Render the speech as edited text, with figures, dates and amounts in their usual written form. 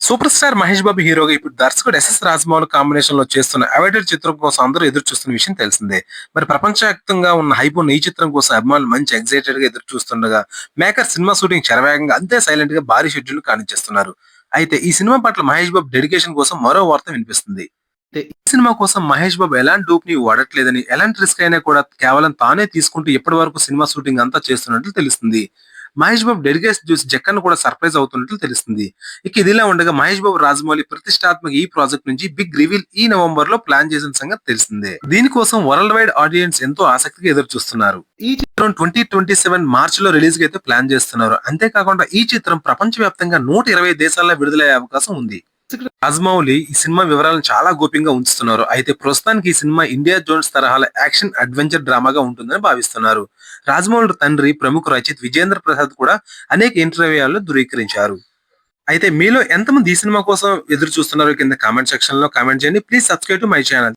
Super star Mahesh Babu హీరోగా ఇప్పుడు దర్శకుడు ఎస్ఎస్ రాజమౌళి కాంబినేషన్ లో చేస్తున్న అవైడెడ్ చిత్రం కోసం అందరూ ఎదురు చూస్తున్న విషయం తెలిసిందే. మరి ప్రపంచవ్యాప్తంగా ఉన్న హైప్ ఉన్న ఈ చిత్రం కోసం అభిమానులు మంచి ఎక్సైటెడ్ గా ఎదురు చూస్తుండగా మేకర్ సినిమా షూటింగ్ శరవేగంగా అంతే సైలెంట్ గా భారీ షెడ్యూల్ కానిచ్చేస్తున్నారు. అయితే ఈ సినిమా పట్ల మహేష్ బాబు డెడికేషన్ కోసం మరో వార్త వినిపిస్తుంది. అయితే ఈ సినిమా కోసం మహేష్ బాబు ఎలాంటి డూప్ ని వాడట్లేదని, ఎలాంటి రిస్క్ అయినా కూడా కేవలం తానే తీసుకుంటూ ఇప్పటి వరకు సినిమా షూటింగ్ అంతా చేస్తున్నట్లు తెలుస్తుంది. మహేష్ బాబు డెడికేషన్ చూసి జక్కన్ కూడా సర్ప్రైజ్ అవుతున్నట్లు తెలుస్తుంది. ఇక ఇదిలా ఉండగా మహేష్ బాబు రాజమౌళి ప్రతిష్టాత్మక ఈ ప్రాజెక్ట్ నుంచి బిగ్ రివీల్ ఈ నవంబర్ లో ప్లాన్ చేసిన సంగతి తెలిసిందే. దీనికోసం వరల్డ్ వైడ్ ఆడియన్స్ ఎంతో ఆసక్తిగా ఎదురు చూస్తున్నారు. ఈ చిత్రం 2027 మార్చ్ లో రిలీజ్ కి అయితే ప్లాన్ చేస్తున్నారు. అంతేకాకుండా ఈ చిత్రం ప్రపంచ వ్యాప్తంగా 120 దేశాల్లో విడుదలయ్యే అవకాశం ఉంది. రాజమౌళి ఈ సినిమా వివరాలను చాలా గోప్యంగా ఉంచుతున్నారు. అయితే ప్రస్తుతానికి ఈ సినిమా ఇండియా జోన్స్ తరహాల యాక్షన్ అడ్వెంచర్ డ్రామాగా ఉంటుందని భావిస్తున్నారు. రాజమౌళి తండ్రి ప్రముఖ రచయిత విజేంద్ర ప్రసాద్ కూడా అనేక ఇంటర్వ్యూల్లో ధృవీకరించారు. అయితే మీలో ఎంతమంది ఈ సినిమా కోసం ఎదురు చూస్తున్నారో కింద కామెంట్ సెక్షన్ లో కామెంట్ చేయండి. Please subscribe to my channel.